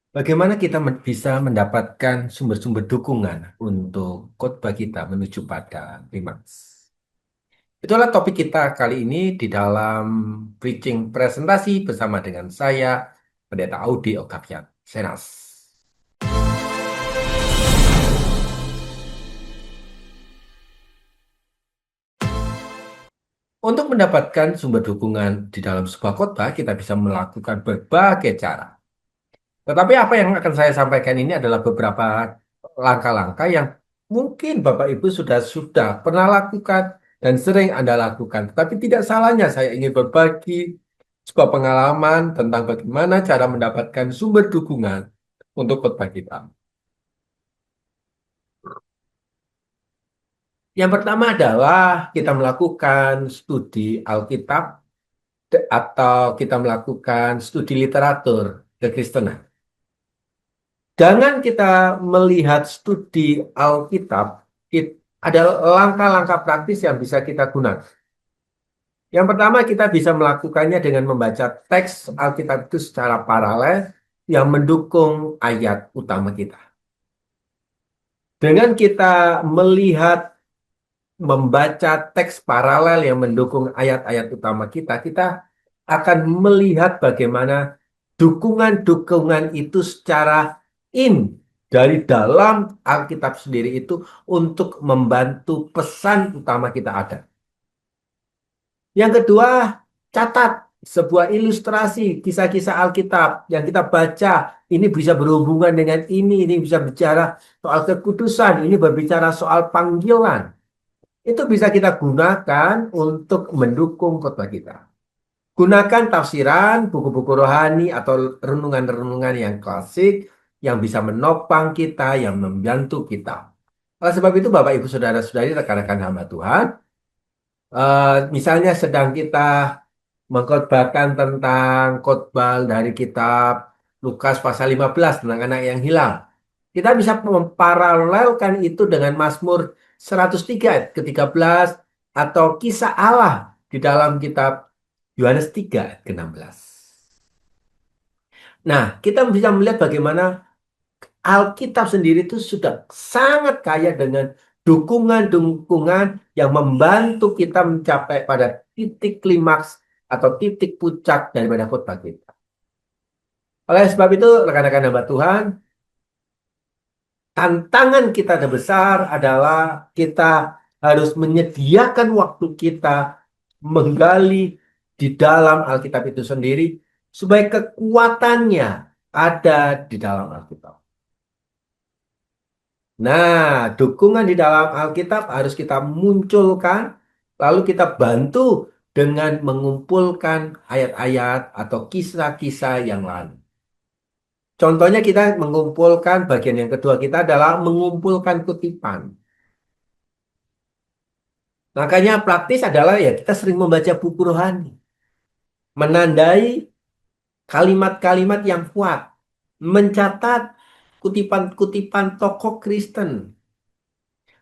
Bagaimana kita bisa mendapatkan sumber-sumber dukungan untuk khotbah kita menuju pada klimaks? Itulah topik kita kali ini di dalam preaching presentasi bersama dengan saya, Pendeta Audi Octavian Senas. Untuk mendapatkan sumber dukungan di dalam sebuah khotbah, kita bisa melakukan berbagai cara. Tetapi apa yang akan saya sampaikan ini adalah beberapa langkah-langkah yang mungkin Bapak Ibu sudah pernah lakukan dan sering Anda lakukan. Tetapi tidak salahnya saya ingin berbagi sebuah pengalaman tentang bagaimana cara mendapatkan sumber dukungan untuk khotbah kita. Yang pertama adalah kita melakukan studi Alkitab atau kita melakukan studi literatur kekristenan. Jangan kita melihat studi Alkitab, ada langkah-langkah praktis yang bisa kita gunakan. Yang pertama, kita bisa melakukannya dengan membaca teks Alkitab itu secara paralel yang mendukung ayat utama kita. Dengan kita melihat, membaca teks paralel yang mendukung ayat-ayat utama kita, kita akan melihat bagaimana dukungan-dukungan itu secara dari dalam Alkitab sendiri itu untuk membantu pesan utama kita ada. Yang kedua, catat sebuah ilustrasi kisah-kisah Alkitab yang kita baca. Ini bisa berhubungan dengan ini bisa bicara soal kekudusan, ini berbicara soal panggilan. Itu bisa kita gunakan untuk mendukung khotbah kita. Gunakan tafsiran, buku-buku rohani, atau renungan-renungan yang klasik yang bisa menopang kita, yang membantu kita. Oleh sebab itu, Bapak, Ibu, Saudara-saudari, rekan-rekan hamba Tuhan, misalnya sedang kita mengkhotbahkan tentang khotbah dari kitab Lukas pasal 15 tentang anak yang hilang. Kita bisa memparalelkan itu dengan Mazmur 103 ayat ke-13 atau kisah Allah di dalam kitab Yohanes 3 ayat ke-16. Nah, kita bisa melihat bagaimana Alkitab sendiri itu sudah sangat kaya dengan dukungan-dukungan yang membantu kita mencapai pada titik klimaks atau titik puncak daripada khotbah kita. Oleh sebab itu, rekan-rekan hamba Tuhan, tantangan kita terbesar adalah kita harus menyediakan waktu kita menggali di dalam Alkitab itu sendiri supaya kekuatannya ada di dalam Alkitab. Nah, dukungan di dalam Alkitab harus kita munculkan, lalu kita bantu dengan mengumpulkan ayat-ayat atau kisah-kisah yang lain. Contohnya kita mengumpulkan, bagian yang kedua kita adalah mengumpulkan kutipan. Makanya praktis adalah ya kita sering membaca buku rohani. Menandai kalimat-kalimat yang kuat. Mencatat kutipan-kutipan tokoh Kristen.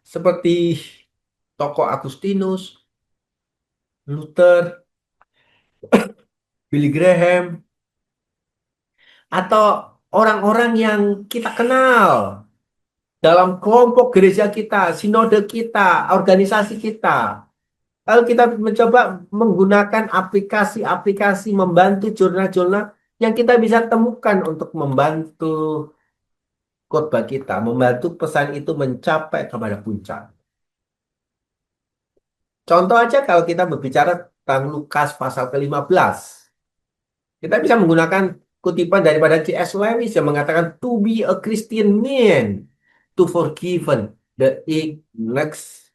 Seperti tokoh Agustinus, Luther, Billy Graham, atau orang-orang yang kita kenal dalam kelompok gereja kita, sinode kita, organisasi kita. Lalu kita mencoba menggunakan aplikasi-aplikasi membantu jurnal-jurnal yang kita bisa temukan untuk membantu khotbah kita, membantu pesan itu mencapai kepada puncak. Contoh aja kalau kita berbicara tentang Lukas pasal ke-15. Kita bisa menggunakan kutipan daripada C.S. Lewis yang mengatakan to be a Christian man, to forgiven the ignorance,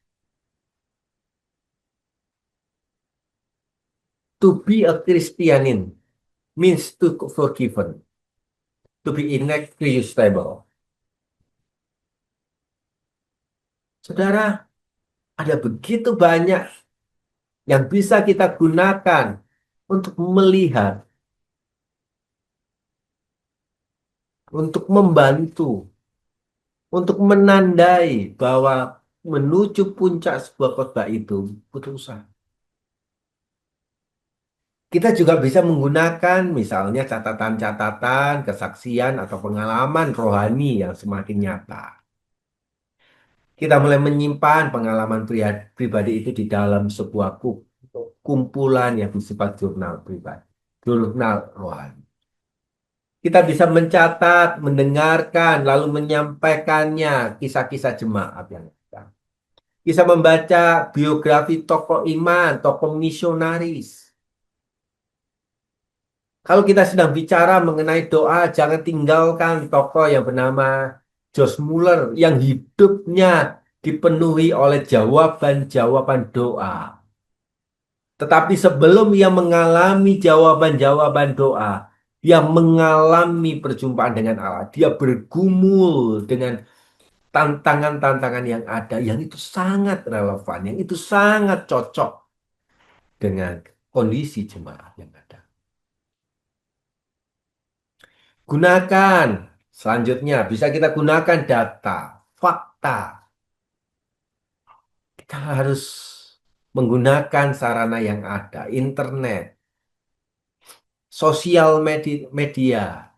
to be a Christianin means to forgiven, to be inexcusable. Saudara, ada begitu banyak yang bisa kita gunakan untuk melihat, untuk membantu, untuk menandai bahwa menuju puncak sebuah khotbah itu butuh usaha. Kita juga bisa menggunakan misalnya catatan-catatan, kesaksian, atau pengalaman rohani yang semakin nyata. Kita mulai menyimpan pengalaman pribadi itu di dalam sebuah kumpulan yang bersifat jurnal pribadi, jurnal rohani. Kita bisa mencatat, mendengarkan, lalu menyampaikannya kisah-kisah jemaat yang ada. Bisa membaca biografi tokoh iman, tokoh misionaris. Kalau kita sedang bicara mengenai doa, jangan tinggalkan tokoh yang bernama Josh Muller yang hidupnya dipenuhi oleh jawaban-jawaban doa. Tetapi sebelum ia mengalami jawaban-jawaban doa, dia mengalami perjumpaan dengan Allah. Dia bergumul dengan tantangan-tantangan yang ada, yang itu sangat relevan, yang itu sangat cocok dengan kondisi jemaat yang ada. Gunakan, selanjutnya bisa kita gunakan data, fakta. Kita harus menggunakan sarana yang ada, internet, sosial media,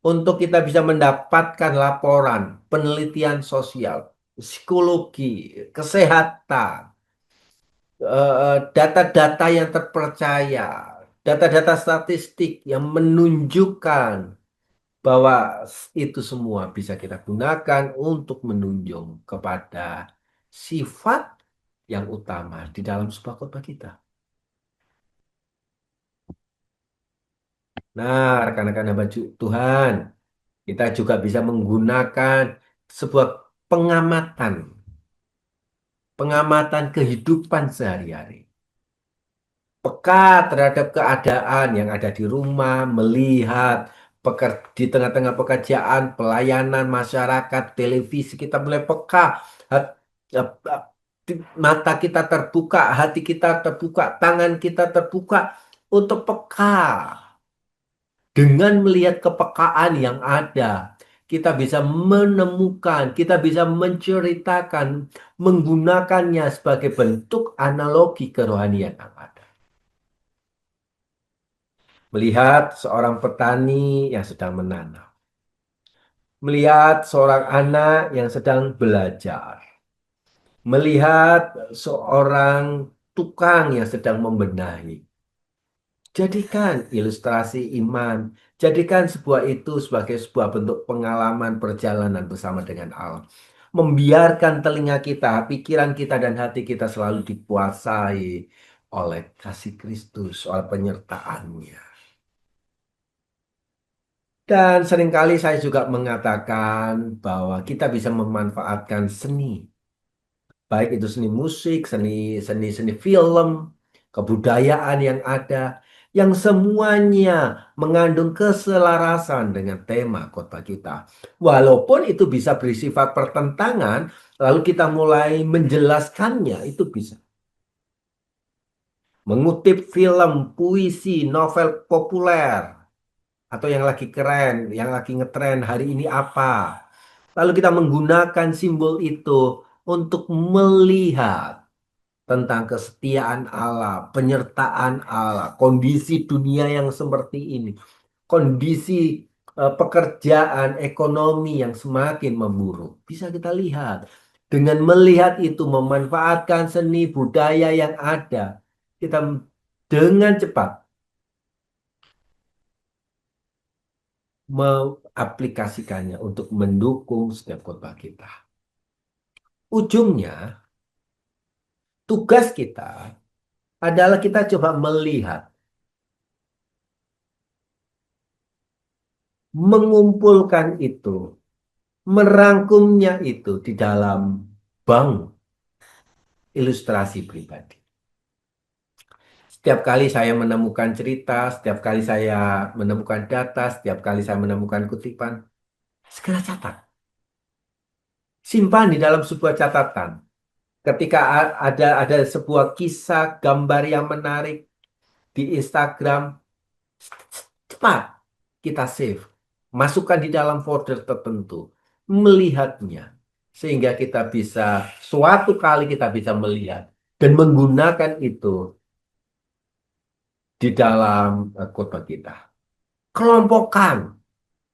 untuk kita bisa mendapatkan laporan, penelitian sosial, psikologi, kesehatan, data-data yang terpercaya, data-data statistik yang menunjukkan bahwa itu semua bisa kita gunakan untuk menunjung kepada sifat yang utama di dalam sebuah khotbah kita. Nah, rekan-rekan hamba Tuhan, kita juga bisa menggunakan sebuah pengamatan, pengamatan kehidupan sehari-hari. Peka terhadap keadaan yang ada di rumah, melihat di tengah-tengah pekerjaan, pelayanan masyarakat, televisi, kita mulai peka. Mata kita terbuka, hati kita terbuka, tangan kita terbuka untuk peka. Dengan melihat kepekaan yang ada, kita bisa menemukan, kita bisa menceritakan, menggunakannya sebagai bentuk analogi kerohanian yang ada. Melihat seorang petani yang sedang menanam. Melihat seorang anak yang sedang belajar. Melihat seorang tukang yang sedang membenahi. Jadikan ilustrasi iman. Jadikan sebuah itu sebagai sebuah bentuk pengalaman perjalanan bersama dengan Allah. Membiarkan telinga kita, pikiran kita, dan hati kita selalu dikuasai oleh kasih Kristus, oleh penyertaannya. Dan seringkali saya juga mengatakan bahwa kita bisa memanfaatkan seni, baik itu seni musik, seni film, kebudayaan yang ada, yang semuanya mengandung keselarasan dengan tema khotbah kita. Walaupun itu bisa bersifat pertentangan, lalu kita mulai menjelaskannya, itu bisa. Mengutip film, puisi, novel populer, atau yang lagi keren, yang lagi ngetren hari ini apa. Lalu kita menggunakan simbol itu untuk melihat tentang kesetiaan Allah, penyertaan Allah, kondisi dunia yang seperti ini, kondisi pekerjaan, ekonomi yang semakin memburuk. Bisa kita lihat. Dengan melihat itu, memanfaatkan seni budaya yang ada, kita dengan cepat mengaplikasikannya untuk mendukung setiap khotbah kita. Ujungnya, tugas kita adalah kita coba melihat, mengumpulkan itu, merangkumnya itu di dalam bank ilustrasi pribadi. Setiap kali saya menemukan cerita, setiap kali saya menemukan data, setiap kali saya menemukan kutipan, segera catat. Simpan di dalam sebuah catatan. Ketika ada sebuah kisah, gambar yang menarik di Instagram, cepat kita save. Masukkan di dalam folder tertentu. Melihatnya. Sehingga kita bisa, suatu kali kita bisa melihat. Dan menggunakan itu di dalam khotbah kita. Kelompokkan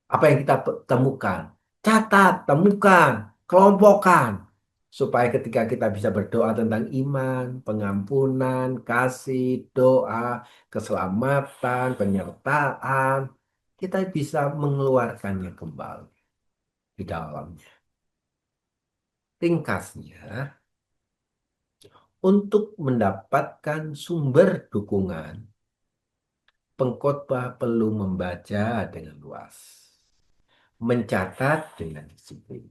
apa yang kita temukan. Catat, temukan, kelompokkan. Supaya ketika kita bisa berdoa tentang iman, pengampunan, kasih, doa, keselamatan, penyertaan, kita bisa mengeluarkannya kembali di dalamnya. Ringkasnya, untuk mendapatkan sumber dukungan, pengkhotbah perlu membaca dengan luas, mencatat dengan disiplin,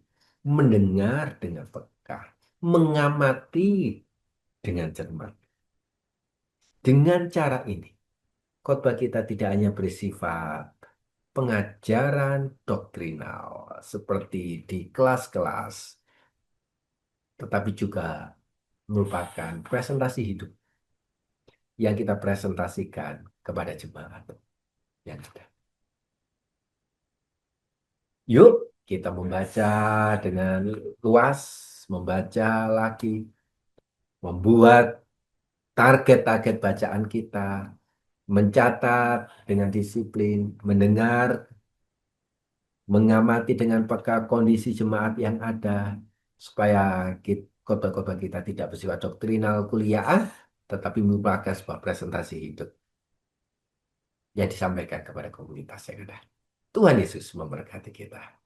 mendengar dengan peka, mengamati dengan cermat. Dengan cara ini, khotbah kita tidak hanya bersifat pengajaran doktrinal seperti di kelas-kelas, tetapi juga merupakan presentasi hidup yang kita presentasikan kepada jemaat yang ada. Yuk, kita membaca dengan luas, membaca lagi, membuat target-target bacaan kita, mencatat dengan disiplin, mendengar, mengamati dengan peka kondisi jemaat yang ada, supaya khotbah-khotbah kita tidak bersifat doktrinal kuliah, tetapi merupakan sebuah presentasi hidup yang disampaikan kepada komunitas yang ada. Tuhan Yesus memberkati kita.